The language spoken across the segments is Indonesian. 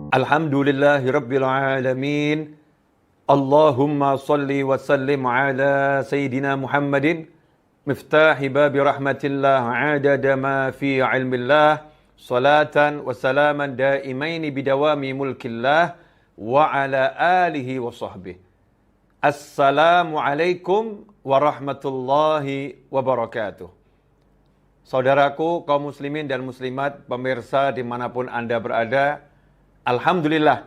Alhamdulillahi Rabbil Alamin. Allahumma salli wa sallim ala Sayyidina Muhammadin miftahi babi rahmatillah adada ma fi ilmillah salatan wa salaman daimaini bidawami mulkillah wa ala alihi wa sahbihi. Assalamualaikum warahmatullahi wabarakatuh. Saudaraku kaum muslimin dan muslimat, pemirsa dimanapun Anda berada, alhamdulillah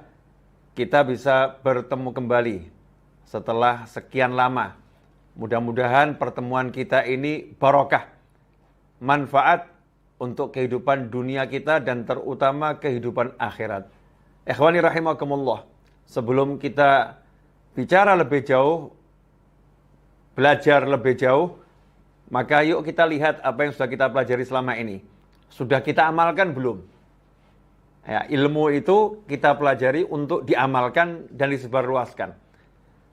kita bisa bertemu kembali setelah sekian lama. Mudah-mudahan pertemuan kita ini barokah, manfaat untuk kehidupan dunia kita dan terutama kehidupan akhirat. Ikhwani rahimakumullah, sebelum kita bicara lebih jauh, belajar lebih jauh, maka yuk kita lihat apa yang sudah kita pelajari selama ini. Sudah kita amalkan belum? Ya, ilmu itu kita pelajari untuk diamalkan dan disebarluaskan.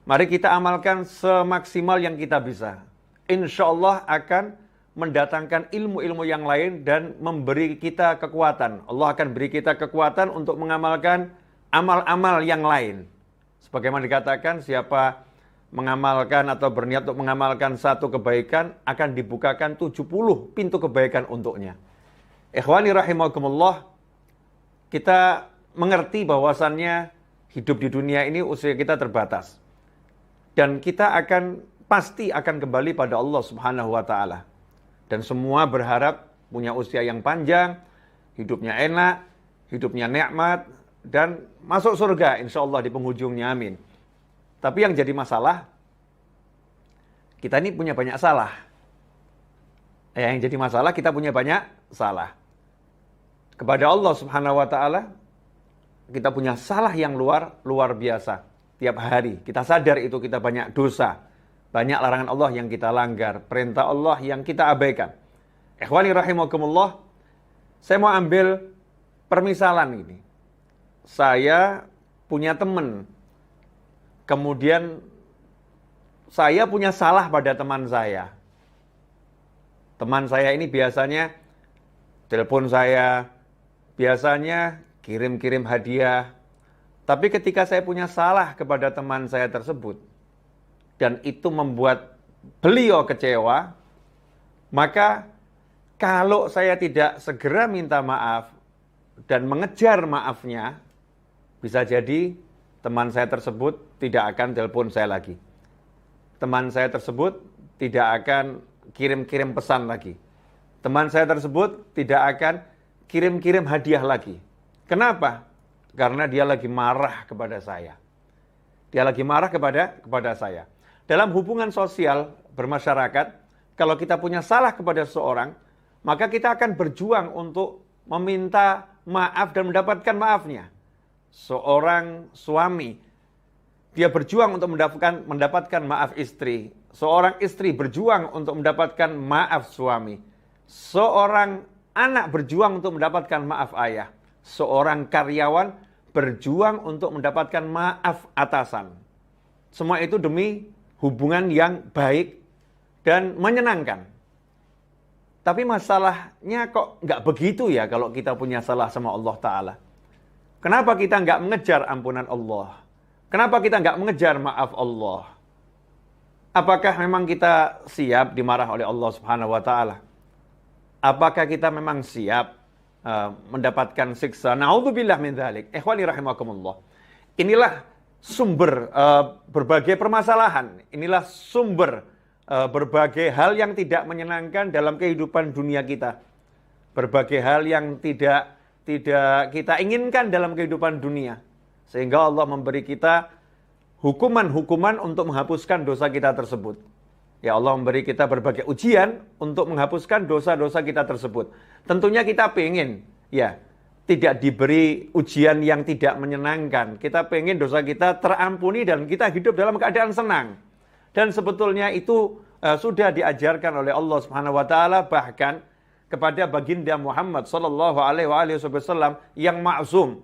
Mari kita amalkan semaksimal yang kita bisa. Insya Allah akan mendatangkan ilmu-ilmu yang lain dan memberi kita kekuatan. Allah akan beri kita kekuatan untuk mengamalkan amal-amal yang lain. Sebagaimana dikatakan, siapa mengamalkan atau berniat untuk mengamalkan satu kebaikan, akan dibukakan 70 pintu kebaikan untuknya. Ikhwani rahimakumullah, kita mengerti bahwasannya hidup di dunia ini usia kita terbatas. Dan kita pasti akan kembali pada Allah Subhanahu wa Ta'ala. Dan semua berharap punya usia yang panjang, hidupnya enak, hidupnya nikmat, dan masuk surga insya Allah di penghujungnya, amin. Tapi yang jadi masalah, kita ini punya banyak salah. Yang jadi masalah, kita punya banyak salah. Kepada Allah Subhanahu wa Ta'ala, kita punya salah yang luar biasa. Tiap hari kita sadar itu kita banyak dosa, banyak larangan Allah yang kita langgar, perintah Allah yang kita abaikan. Ikhwani rahimakumullah, saya mau ambil permisalan ini. Saya punya teman, kemudian saya punya salah pada teman saya. Teman saya ini biasanya telepon saya, biasanya kirim-kirim hadiah. Tapi ketika saya punya salah kepada teman saya tersebut, dan itu membuat beliau kecewa, maka kalau saya tidak segera minta maaf dan mengejar maafnya, bisa jadi teman saya tersebut tidak akan telepon saya lagi. Teman saya tersebut tidak akan kirim-kirim pesan lagi. Teman saya tersebut tidak akan kirim-kirim hadiah lagi. Kenapa? Karena dia lagi marah kepada saya. Dia lagi marah kepada saya. Dalam hubungan sosial bermasyarakat, kalau kita punya salah kepada seseorang, maka kita akan berjuang untuk meminta maaf dan mendapatkan maafnya. Seorang suami, dia berjuang untuk mendapatkan maaf istri. Seorang istri berjuang untuk mendapatkan maaf suami. Seorang anak berjuang untuk mendapatkan maaf ayah. Seorang karyawan berjuang untuk mendapatkan maaf atasan. Semua itu demi hubungan yang baik dan menyenangkan. Tapi masalahnya kok nggak begitu ya kalau kita punya salah sama Allah Ta'ala. Kenapa kita nggak mengejar ampunan Allah? Kenapa kita nggak mengejar maaf Allah? Apakah memang kita siap dimarah oleh Allah Subhanahu wa Ta'ala? Apakah kita memang siap mendapatkan siksa? Na'udzubillah min dzalik. Ikhwani rahimakumullah. Inilah sumber berbagai permasalahan. Inilah sumber berbagai hal yang tidak menyenangkan dalam kehidupan dunia kita. Berbagai hal yang tidak kita inginkan dalam kehidupan dunia. Sehingga Allah memberi kita hukuman-hukuman untuk menghapuskan dosa kita tersebut. Ya, Allah memberi kita berbagai ujian untuk menghapuskan dosa-dosa kita tersebut. Tentunya kita pengen, ya, tidak diberi ujian yang tidak menyenangkan. Kita pengen dosa kita terampuni dan kita hidup dalam keadaan senang. Dan sebetulnya itu sudah diajarkan oleh Allah Subhanahu wa Ta'ala, bahkan kepada baginda Muhammad sallallahu alaihi wasallam yang ma'zum,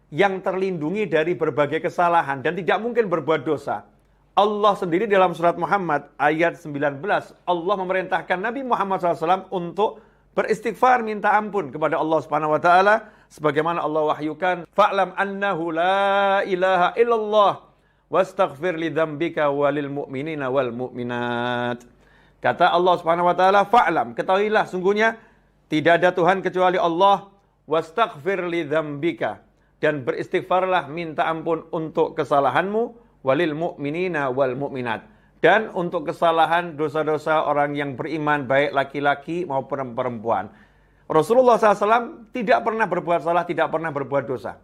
yang terlindungi dari berbagai kesalahan dan tidak mungkin berbuat dosa. Allah sendiri dalam surat Muhammad ayat 19, Allah memerintahkan Nabi Muhammad SAW untuk beristighfar, minta ampun kepada Allah Subhanahu wa Ta'ala, sebagaimana Allah wahyukan, fa'lam annahu la ilaha illallah wastaghfir li dzambika walil mu'minina wal mu'minat. Kata Allah Subhanahu wa taala, fa'lam, ketahuilah sungguhnya tidak ada Tuhan kecuali Allah, wastaghfir li dzambika, dan beristighfarlah, minta ampun untuk kesalahanmu, walil mu'minina wal mu'minat, dan untuk kesalahan dosa-dosa orang yang beriman, baik laki-laki maupun perempuan. Rasulullah SAW tidak pernah berbuat salah, tidak pernah berbuat dosa.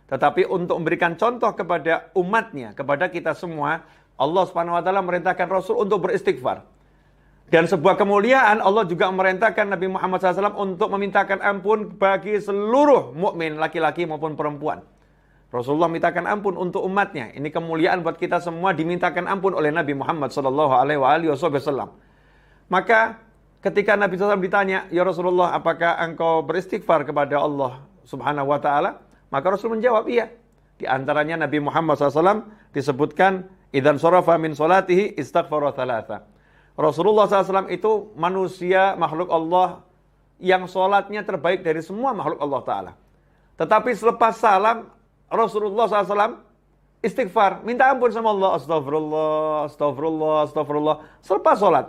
Tetapi untuk memberikan contoh kepada umatnya, kepada kita semua, Allah Subhanahu wa taala merintahkan Rasul untuk beristighfar. Dan sebuah kemuliaan, Allah juga merintahkan Nabi Muhammad SAW untuk memintakan ampun bagi seluruh mukmin, laki-laki maupun perempuan. Rasulullah mintakan ampun untuk umatnya. Ini kemuliaan buat kita semua, dimintakan ampun oleh Nabi Muhammad SAW. Maka ketika Nabi SAW ditanya, ya Rasulullah, apakah engkau beristighfar kepada Allah Subhanahu wa taala? Maka Rasul menjawab, iya. Di antaranya Nabi Muhammad SAW disebutkan, idzan sharafa min salatihi istaghfara thalatha. Rasulullah SAW itu manusia, makhluk Allah yang sholatnya terbaik dari semua makhluk Allah Ta'ala. Tetapi selepas salam, Rasulullah SAW istighfar, minta ampun sama Allah. Astagfirullah, astagfirullah, astagfirullah. Selepas sholat,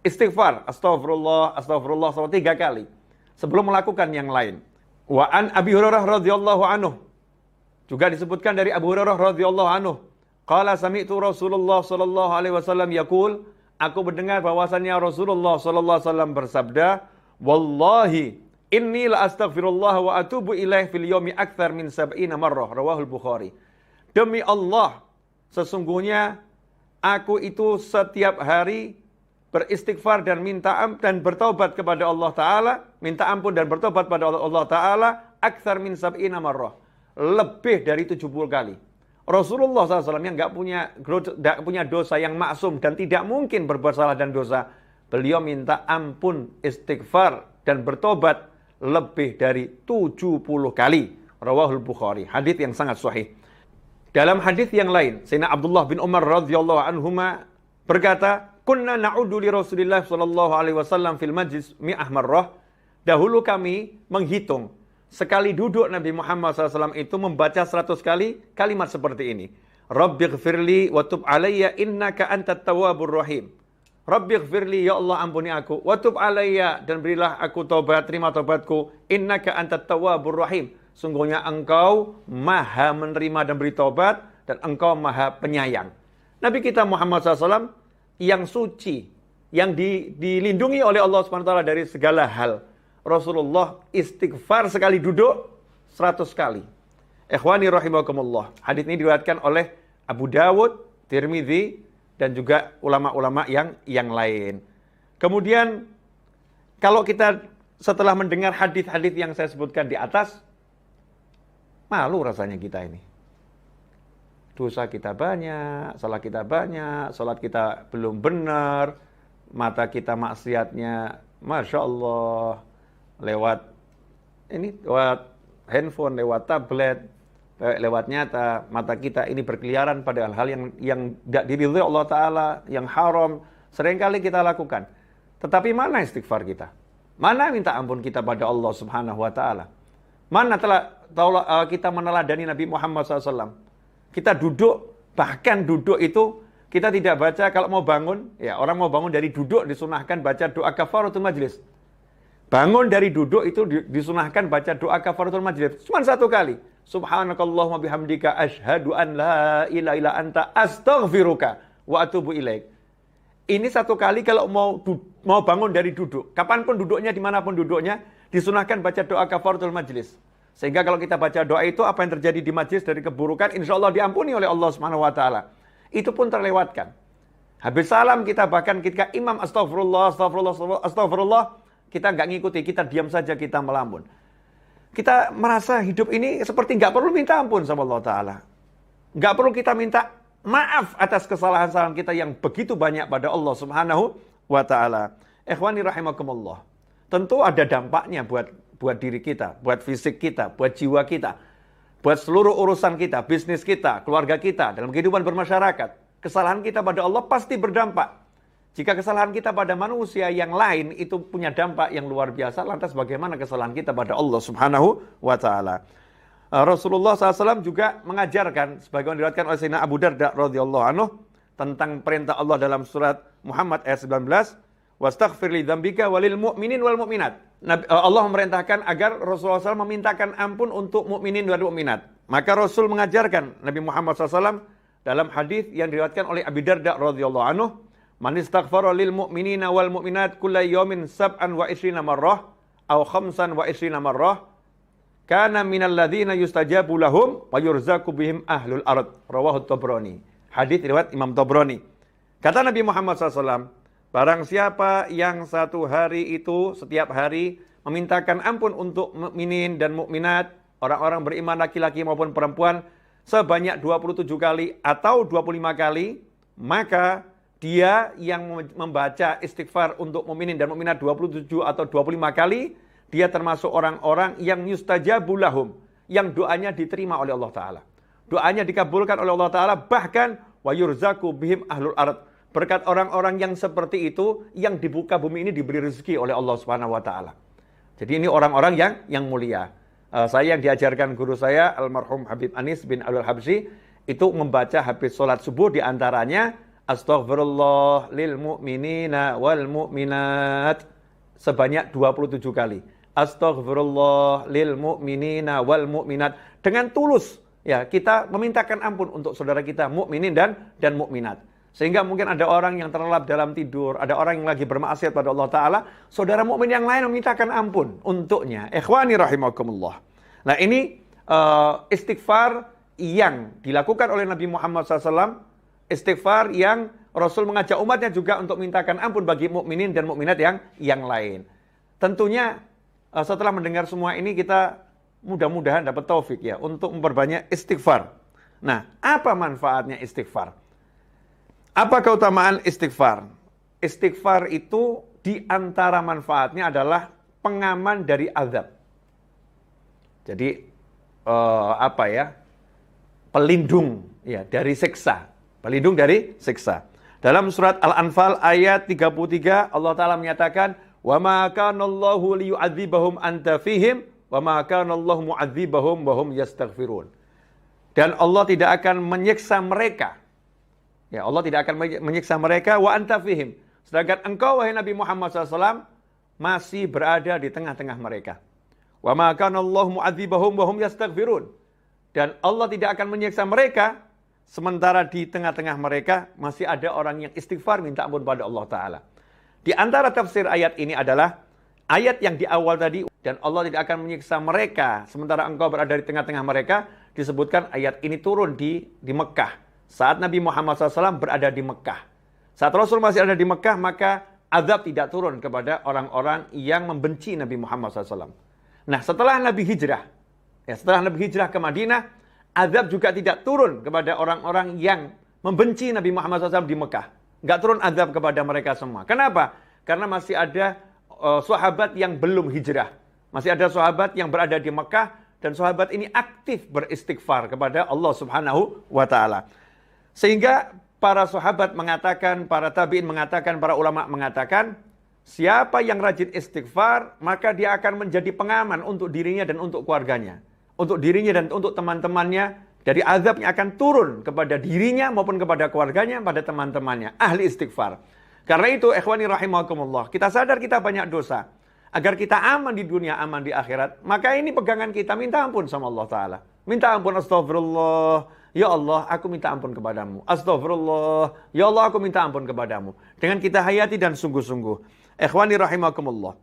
istighfar, astagfirullah, astagfirullah, 3 kali. Sebelum melakukan yang lain. Wa an Abi Hurairah radhiyallahu anhu. Juga disebutkan dari Abu Hurairah radhiyallahu anhu. Qala sami'tu Rasulullah sallallahu alaihi wasallam yaqul, aku mendengar bahwasannya Rasulullah sallallahu alaihi wasallam bersabda, wallahi inni la astaghfirullah wa atubu ilaih fil yaumi aktsar min 70 marrah, rawahul Bukhari. Demi Allah, sesungguhnya aku itu setiap hari beristighfar dan minta ampun dan bertobat kepada Allah Ta'ala, minta ampun dan bertobat pada Allah Ta'ala, aktsar min 70 marrah, lebih dari 70 kali. Rasulullah SAW yang nggak punya dosa, yang maksum dan tidak mungkin berbuat salah dan dosa, beliau minta ampun, istighfar dan bertobat lebih dari 70 kali. Rawahul Bukhari, hadis yang sangat sahih. Dalam hadis yang lain, Sayyidina Abdullah bin Umar radhiyallahu anhuma berkata, kunna na'udu li Rasulillah sallallahu alaihi wasallam fil majlis mi'ah marrah. Dahulu kami menghitung sekali duduk Nabi Muhammad SAW itu membaca 100 kali kalimat seperti ini. Rabbighfirli wa tub alayya innaka antat tawwabur rahim. Rabbighfirli, ya Allah ampuni aku, wa tub alayya, dan berilah aku taubat, terima taubatku, innaka antat tawwabur rahim. Sungguhnya engkau maha menerima dan beri taubat, dan engkau maha penyayang. Nabi kita Muhammad SAW yang suci, yang dilindungi oleh Allah SWT dari segala hal. Rasulullah istighfar sekali duduk 100 kali. Ikhwani rahimakumullah. Hadis ini diriwayatkan oleh Abu Dawud, Tirmidzi, dan juga ulama-ulama yang lain. Kemudian kalau kita setelah mendengar hadis-hadis yang saya sebutkan di atas, malu rasanya kita ini. Dosa kita banyak, salah kita banyak, salat kita belum benar, mata kita maksiatnya, Masya Allah, lewat handphone, lewat tablet, lewat nyata, mata kita ini berkeliaran pada hal-hal yang tidak diridhoi Allah Ta'ala, yang haram, seringkali kita lakukan. Tetapi mana istighfar kita? Mana minta ampun kita pada Allah Subhanahu wa Ta'ala? Mana kita meneladani Nabi Muhammad SAW? Kita duduk, bahkan duduk itu kita tidak baca kalau mau bangun. Ya, orang mau bangun dari duduk disunahkan baca doa kafaratul majlis. Bangun dari duduk itu disunahkan baca doa kafaratul majlis. Cuma 1 kali. Subhanakallahumma bihamdika asyhadu an la ilaha illa anta astaghfiruka wa atubu ilaik. Ini 1 kali kalau mau bangun dari duduk. Kapanpun duduknya, dimanapun duduknya, disunahkan baca doa kafaratul majlis. Sehingga kalau kita baca doa itu, apa yang terjadi di majlis dari keburukan, insya Allah diampuni oleh Allah Subhanahu wa Ta'ala. Itu pun terlewatkan. Habis salam kita, bahkan ketika imam astagfirullah, astagfirullah, astagfirullah, kita nggak ngikuti, kita diam saja, kita melamun. Kita merasa hidup ini seperti nggak perlu minta ampun sama Allah Ta'ala. Nggak perlu kita minta maaf atas kesalahan-kesalahan kita yang begitu banyak pada Allah Subhanahu wa Ta'ala. Ikhwani rahimakumullah. Tentu ada dampaknya buat diri kita, buat fisik kita, buat jiwa kita, buat seluruh urusan kita, bisnis kita, keluarga kita, dalam kehidupan bermasyarakat. Kesalahan kita pada Allah pasti berdampak. Jika kesalahan kita pada manusia yang lain itu punya dampak yang luar biasa, lantas bagaimana kesalahan kita pada Allah Subhanahu wa taala? Rasulullah SAW juga mengajarkan sebagaimana diriwayatkan oleh Sayyidina Abu Darda radhiyallahu anhu tentang perintah Allah dalam surat Muhammad ayat 19, wastaghfir li dzambika walil mu'minin wal mu'minat. Allah memerintahkan agar Rasulullah SAW memintakan ampun untuk mukminin dan mukminat. Maka Rasul mengajarkan Nabi Muhammad SAW dalam hadis yang diriwayatkan oleh Abi Darda radhiyallahu anhu, man istaghfara lil mu'minina wal mu'minat kulla yawmin sab'an wa ishrina marrah aw khamsan wa ishrina marrah kana minal ladzina yustajabu lahum wa yurzaqu bihim ahlul ard. Rawahu Tabrani. Hadis riwayat Imam Tabrani. Kata Nabi Muhammad SAW, barang siapa yang satu hari itu setiap hari memintakan ampun untuk mukminin dan mukminat, orang-orang beriman laki-laki maupun perempuan sebanyak 27 kali atau 25 kali, maka dia yang membaca istighfar untuk mukminin dan mukminat 27 atau 25 kali, dia termasuk orang-orang yang yustajabu lahum, yang doanya diterima oleh Allah Ta'ala. Doanya dikabulkan oleh Allah Ta'ala, bahkan wa yurzaqu bihim ahlul ard. Berkat orang-orang yang seperti itu, yang dibuka bumi ini diberi rezeki oleh Allah Subhanahu wa taala. Jadi ini orang-orang yang mulia. Saya yang diajarkan guru saya almarhum Habib Anis bin Abdul Habsyi itu membaca habis sholat subuh di antaranya astaghfirullah lil mu'minina wal mu'minat sebanyak 27 kali. Astaghfirullah lil mu'minina wal mu'minat, dengan tulus ya kita memintakan ampun untuk saudara kita mukminin dan mukminat. Sehingga mungkin ada orang yang terlelap dalam tidur, ada orang yang lagi bermaksiat pada Allah Ta'ala, saudara mukmin yang lain memintakan ampun untuknya. Ikhwani rahimakumullah. Nah ini istighfar yang dilakukan oleh Nabi Muhammad SAW, istighfar yang Rasul mengajak umatnya juga untuk mintakan ampun bagi mukminin dan mukminat yang lain. Tentunya setelah mendengar semua ini kita mudah-mudahan dapat taufik ya untuk memperbanyak istighfar. Nah, apa manfaatnya istighfar? Apa keutamaan istighfar? Istighfar itu di antara manfaatnya adalah pengaman dari azab. Jadi pelindung ya dari siksa. Pelindung dari siksa. Dalam surat Al-Anfal ayat 33 Allah Ta'ala menyatakan, "Wa ma kana Allahu liyu'adzibahum anta fihim wa ma kana Allahu mu'adzibahum wa hum yastaghfirun." Dan Allah tidak akan menyiksa mereka. Ya, Allah tidak akan menyiksa mereka wa anta fihim. Sedangkan engkau wahai Nabi Muhammad SAW masih berada di tengah-tengah mereka. Wa ma kana Allahu mu'adzibahum wa hum yastaghfirun. Dan Allah tidak akan menyiksa mereka sementara di tengah-tengah mereka masih ada orang yang istighfar minta ampun pada Allah Ta'ala. Di antara tafsir ayat ini adalah ayat yang di awal tadi, dan Allah tidak akan menyiksa mereka sementara engkau berada di tengah-tengah mereka, disebutkan ayat ini turun di Mekah. Saat Nabi Muhammad SAW berada di Mekah. Saat Rasul masih ada di Mekah, maka azab tidak turun kepada orang-orang yang membenci Nabi Muhammad SAW. Nah, setelah Nabi hijrah ke Madinah, azab juga tidak turun kepada orang-orang yang membenci Nabi Muhammad SAW di Mekah. Nggak turun azab kepada mereka semua. Kenapa? Karena masih ada sahabat yang belum hijrah. Masih ada sahabat yang berada di Mekah, dan sahabat ini aktif beristighfar kepada Allah Subhanahu wa Ta'ala. Sehingga para sahabat mengatakan, para tabi'in mengatakan, para ulama mengatakan, siapa yang rajin istighfar, maka dia akan menjadi pengaman untuk dirinya dan untuk keluarganya. Untuk dirinya dan untuk teman-temannya, dari azab yang akan turun kepada dirinya maupun kepada keluarganya, pada teman-temannya. Ahli istighfar. Karena itu, ikhwani rahimakumullah, kita sadar kita banyak dosa. Agar kita aman di dunia, aman di akhirat, maka ini pegangan kita, minta ampun sama Allah Ta'ala. Minta ampun, astagfirullah. Ya Allah, aku minta ampun kepadamu. Astagfirullah. Ya Allah, aku minta ampun kepadamu. Dengan kita hayati dan sungguh-sungguh. Ikhwani rahimakumullah.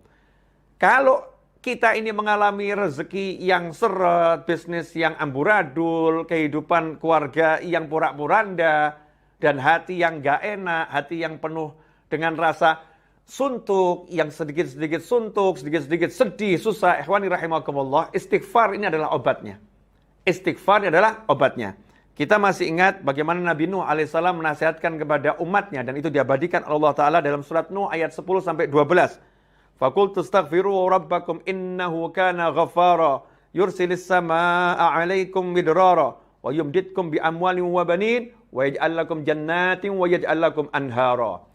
Kalau kita ini mengalami rezeki yang seret, bisnis yang amburadul, kehidupan keluarga yang porak-poranda, dan hati yang gak enak, hati yang penuh dengan rasa suntuk, yang sedikit-sedikit suntuk, sedikit-sedikit sedih, susah. Ikhwani rahimakumullah. Istighfar ini adalah obatnya. Istighfar ini adalah obatnya. Kita masih ingat bagaimana Nabi Nuh alaihissalam menasihatkan kepada umatnya, dan itu diabadikan Allah Ta'ala dalam surat Nuh ayat 10-12. Faqultu astaghfiru rabbakum innahu kana ghaffara yursilis samaa'a 'alaikum midrara wa yumditkum bi amwalin wa banin wa yaj'al lakum jannatin wa yaj'al lakum anhara.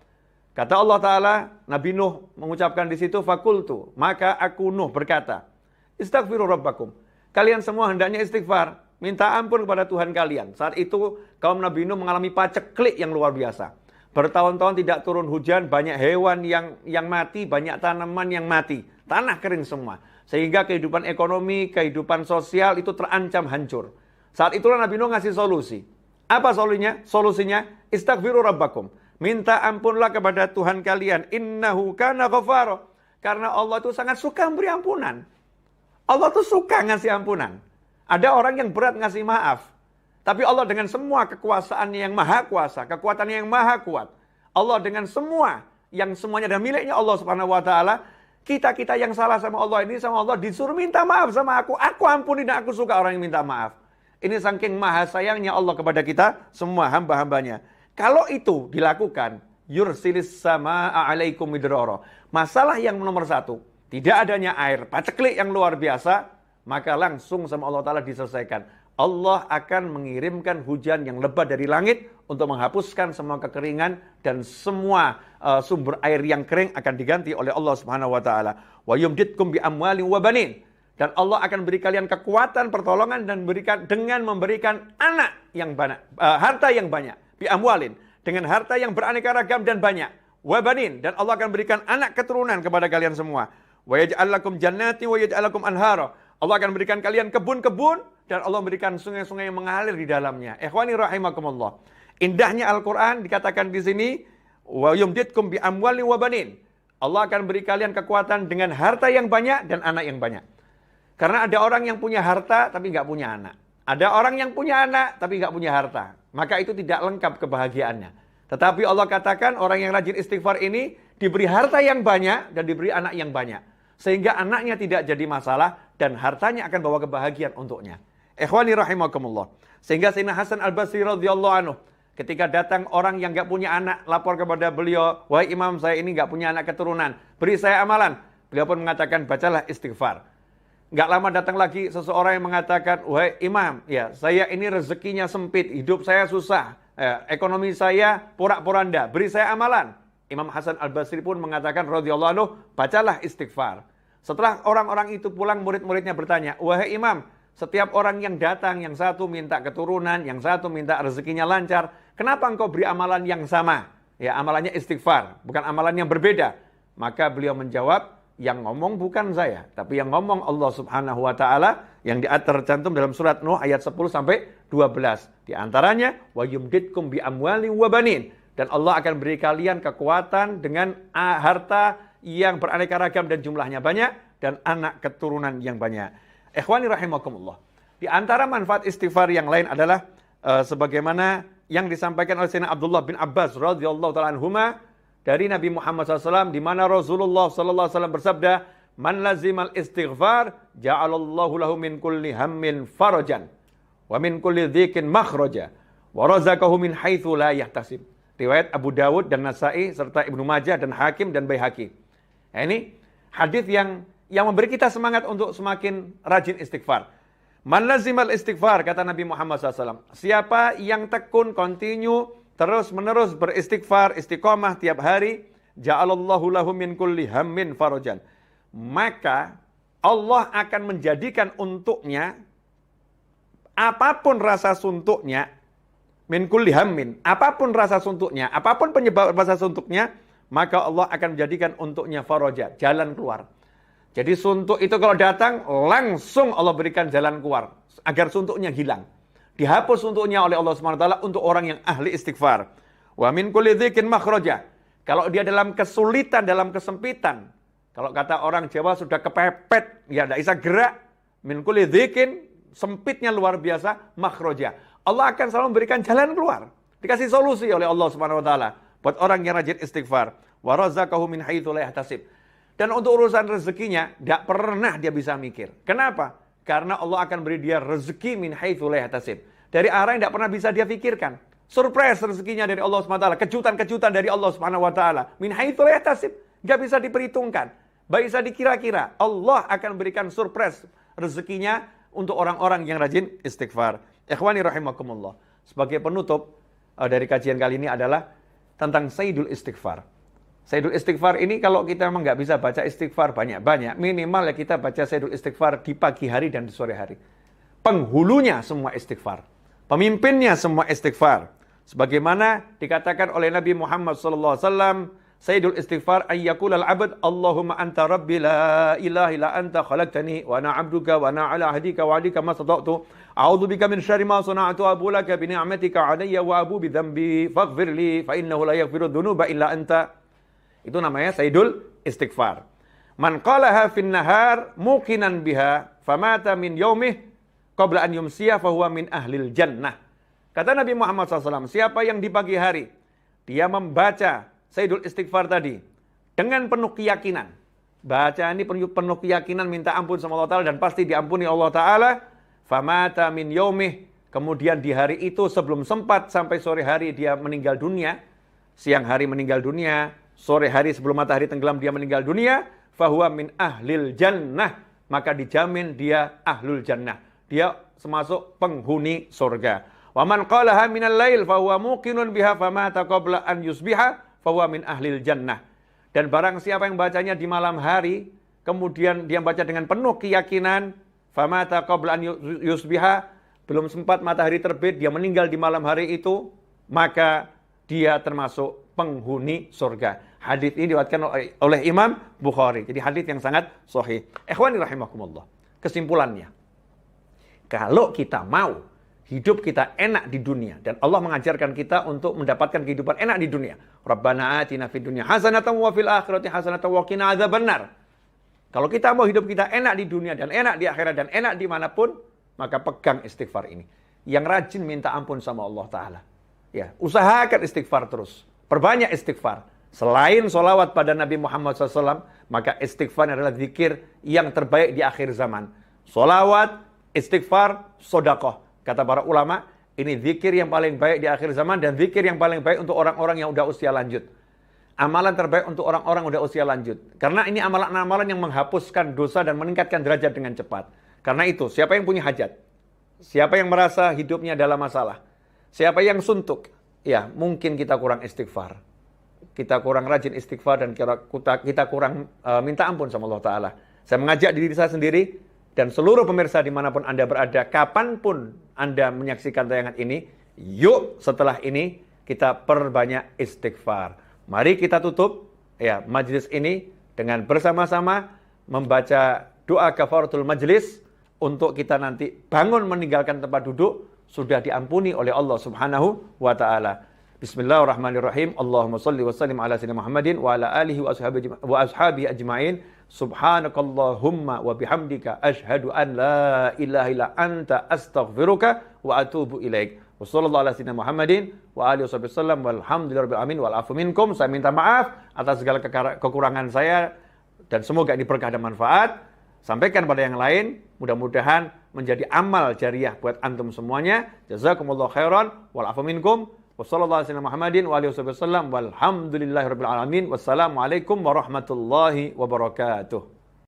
Kata Allah Ta'ala, Nabi Nuh mengucapkan di situ, fakultu, maka aku Nuh berkata, istaghfiru rabbakum. Kalian semua hendaknya istighfar, minta ampun kepada Tuhan kalian. Saat itu kaum Nabi Nuh mengalami paceklik yang luar biasa. Bertahun-tahun tidak turun hujan, banyak hewan yang mati, banyak tanaman yang mati. Tanah kering semua. Sehingga kehidupan ekonomi, kehidupan sosial itu terancam hancur. Saat itulah Nabi Nuh ngasih solusi. Apa solusinya? Solusinya, istaghfiru rabbakum. Minta ampunlah kepada Tuhan kalian. Innahu kana ghafara. Karena Allah itu sangat suka memberi ampunan. Allah tuh suka ngasih ampunan. Ada orang yang berat ngasih maaf. Tapi Allah dengan semua kekuasaannya yang maha kuasa, kekuatannya yang maha kuat. Allah dengan semua, yang semuanya adalah miliknya Allah Subhanahu wa Ta'ala. Kita yang salah sama Allah ini, sama Allah disuruh minta maaf sama aku. Aku ampuni dan aku suka orang yang minta maaf. Ini saking maha sayangnya Allah kepada kita, semua hamba-hambanya. Kalau itu dilakukan, yursilis sama'a alaikum midrara. Masalah yang nomor satu, tidak adanya air, paceklik yang luar biasa, maka langsung sama Allah Ta'ala diselesaikan. Allah akan mengirimkan hujan yang lebat dari langit untuk menghapuskan semua kekeringan dan semua sumber air yang kering akan diganti oleh Allah Subhanahu wa Ta'ala. Wa yumditkum bi amwalin wa banin. Dan Allah akan beri kalian kekuatan, pertolongan dan dengan memberikan anak yang banyak, harta yang banyak. Bi amwalin, dengan harta yang beraneka ragam dan banyak. Wa banin, dan Allah akan berikan anak keturunan kepada kalian semua. Wa yaj'al lakum jannati wa yaj'al lakum anhara. Allah akan berikan kalian kebun-kebun dan Allah berikan sungai-sungai yang mengalir di dalamnya. Ikhwani rahimakumullah. Indahnya Al-Qur'an dikatakan di sini, wa yumditkum bi amwalin wa banin. Allah akan beri kalian kekuatan dengan harta yang banyak dan anak yang banyak. Karena ada orang yang punya harta tapi nggak punya anak. Ada orang yang punya anak tapi nggak punya harta. Maka itu tidak lengkap kebahagiaannya. Tetapi Allah katakan orang yang rajin istighfar ini diberi harta yang banyak dan diberi anak yang banyak. Sehingga anaknya tidak jadi masalah dan hartanya akan bawa kebahagiaan untuknya. Ikhwani rahimakumullah. Sehingga Sayyidina Hasan Al-Basri radhiyallahu anhu, ketika datang orang yang nggak punya anak, lapor kepada beliau, wahai imam, saya ini nggak punya anak keturunan, beri saya amalan. Beliau pun mengatakan, bacalah istighfar. Nggak lama datang lagi seseorang yang mengatakan, wahai imam, ya saya ini rezekinya sempit, hidup saya susah, ekonomi saya porak-poranda, beri saya amalan. Imam Hasan Al-Basri pun mengatakan, radhiyallahu anhu, bacalah istighfar. Setelah orang-orang itu pulang, murid-muridnya bertanya, wahai imam, setiap orang yang datang, yang satu minta keturunan, yang satu minta rezekinya lancar, kenapa engkau beri amalan yang sama? Ya, amalannya istighfar, bukan amalan yang berbeda. Maka beliau menjawab, yang ngomong bukan saya, tapi yang ngomong Allah Subhanahu wa Ta'ala, yang tercantum dalam surat Nuh ayat 10 sampai 12. Di antaranya, wa yumditkum bi amwalin wa banin. Dan Allah akan beri kalian kekuatan dengan harta yang beraneka ragam dan jumlahnya banyak, dan anak keturunan yang banyak. Ikhwani rahimakumullah. Di antara manfaat istighfar yang lain adalah sebagaimana yang disampaikan oleh Sayyidina Abdullah bin Abbas radhiyallahu ta'ala anhuma dari Nabi Muhammad SAW, di mana Rasulullah SAW bersabda, man lazimal istighfar ja'alallahu lahu min kulli hammin farajan wa min kulli dhikin makhraja wa razaqahu min haitsu la yahtasib. Riwayat Abu Dawud dan Nasai serta Ibnu Majah dan Hakim dan Baihaqi. Nah, ini hadis yang memberi kita semangat untuk semakin rajin istighfar. Man lazimal istighfar, kata Nabi Muhammad SAW. Siapa yang tekun, continue, terus-menerus beristighfar, istiqomah tiap hari, ja'alallahu lahu min kulli hammin farajan. Maka Allah akan menjadikan untuknya apapun rasa suntuknya, min kulli hammin, apapun rasa suntuknya, apapun penyebab rasa suntuknya, maka Allah akan menjadikan untuknya faraja, jalan keluar. Jadi suntuk itu kalau datang, langsung Allah berikan jalan keluar, agar suntuknya hilang. Dihapus suntuknya oleh Allah SWT untuk orang yang ahli istighfar. Wa min kulli dhikin makhraja. Kalau dia dalam kesulitan, dalam kesempitan, kalau kata orang Jawa sudah kepepet, ya tidak bisa gerak, min kulli dhikin, sempitnya luar biasa, makhraja. Allah akan selalu memberikan jalan keluar. Dikasih solusi oleh Allah SWT buat orang yang rajin istighfar. Wa razaqahu min haitsu la yahtasib. Dan untuk urusan rezekinya, tidak pernah dia bisa mikir. Kenapa? Karena Allah akan beri dia rezeki min haitsu la yahtasib. Dari arah yang tidak pernah bisa dia pikirkan. Surprise rezekinya dari Allah SWT. Kejutan-kejutan dari Allah SWT. Min haitsu la yahtasib. Tidak bisa diperhitungkan. Tidak bisa dikira-kira. Allah akan berikan surprise rezekinya untuk orang-orang yang rajin istighfar. Ikhwani rahimakumullah. Sebagai penutup dari kajian kali ini adalah tentang Sayyidul Istighfar. Sayyidul Istighfar ini kalau kita memang nggak bisa baca istighfar banyak-banyak, minimal ya kita baca Sayyidul Istighfar di pagi hari dan di sore hari. Penghulunya semua istighfar. Pemimpinnya semua istighfar. Sebagaimana dikatakan oleh Nabi Muhammad SAW, Sayyidul Istighfar ayyakul al-abd, Allahumma anta rabbi la ilaha illa anta khalaqtani wa ana abduka wa ana ala ahdika wa adika mastata'tu. A'udzu bika min syarri ma sana'tu abu laka bi ni'matika 'alayya wa abu bi dhanbi faghfir li fa innahu la yaghfiru dhunuba illa anta. Itu namanya Sayyidul Istighfar. Man qalaha fin nahar muqinan biha famata min yaumih qabla an yumsiya fa huwa min ahlil jannah. Kata Nabi Muhammad SAW, siapa yang di pagi hari dia membaca Sayyidul Istighfar tadi dengan penuh keyakinan. Baca ini penuh keyakinan, minta ampun sama Allah Ta'ala dan pasti diampuni Allah Ta'ala. Famata min yaumih, kemudian di hari itu sebelum sempat sampai sore hari dia meninggal dunia. Siang hari meninggal dunia, sore hari sebelum matahari tenggelam dia meninggal dunia. Fahuwa min ahlil jannah, maka dijamin dia ahlul jannah. Dia termasuk penghuni surga. Wa man qalaha minal lail fahuwa muqinun biha famata qabla an yusbiha fahuwa min ahlil jannah. Dan barang siapa yang bacanya di malam hari, kemudian dia baca dengan penuh keyakinan, famata qabla an yusbiha, belum sempat matahari terbit, dia meninggal di malam hari itu, maka dia termasuk penghuni surga. Hadis ini diriwayatkan oleh Imam Bukhari. Jadi hadis yang sangat sahih. Ikhwani rahimakumullah. Kesimpulannya, kalau kita mau hidup kita enak di dunia, dan Allah mengajarkan kita untuk mendapatkan kehidupan enak di dunia. Rabbana atina fid dunya hasanatan wa fil akhirati hasanatan wa qina adzabannar. Kalau kita mau hidup kita enak di dunia dan enak di akhirat dan enak dimanapun, maka pegang istighfar ini. Yang rajin minta ampun sama Allah Ta'ala. Ya, usahakan istighfar terus. Perbanyak istighfar. Selain sholawat pada Nabi Muhammad SAW, maka istighfar adalah zikir yang terbaik di akhir zaman. Sholawat, istighfar, sodakoh. Kata para ulama, ini zikir yang paling baik di akhir zaman dan zikir yang paling baik untuk orang-orang yang udah usia lanjut. Amalan terbaik untuk orang-orang udah usia lanjut. Karena ini amalan-amalan yang menghapuskan dosa dan meningkatkan derajat dengan cepat. Karena itu, siapa yang punya hajat? Siapa yang merasa hidupnya dalam masalah? Siapa yang suntuk? Ya, mungkin kita kurang istighfar. Kita kurang rajin istighfar dan kita kurang minta ampun sama Allah Ta'ala. Saya mengajak diri saya sendiri dan seluruh pemirsa dimanapun Anda berada, kapanpun Anda menyaksikan tayangan ini, yuk setelah ini kita perbanyak istighfar. Mari kita tutup ya majelis ini dengan bersama-sama membaca doa kafaratul majlis untuk kita nanti bangun meninggalkan tempat duduk sudah diampuni oleh Allah Subhanahu wa taala. Bismillahirrahmanirrahim. Allahumma shalli wa sallim ala sayyidina Muhammadin wa ala alihi wa ashabihi ajma'in. Subhanakallahumma wa bihamdika asyhadu an la ilaha illa anta astaghfiruka wa atubu ilaik. Wassallallahu ala sayyidina Muhammadin wa alihi wasallam walhamdulillahirabbil alamin wal afu minkum. Saya minta maaf atas segala kekurangan saya dan semoga ini berkah dan manfaat. Sampaikan pada yang lain, mudah-mudahan menjadi amal jariah buat antum semuanya. Jazakumullahu khairan wal afu minkum. Wassallallahu ala sayyidina Muhammadin wa alihi wasallam walhamdulillahirabbil alamin. Wassalamualaikum warahmatullahi wabarakatuh.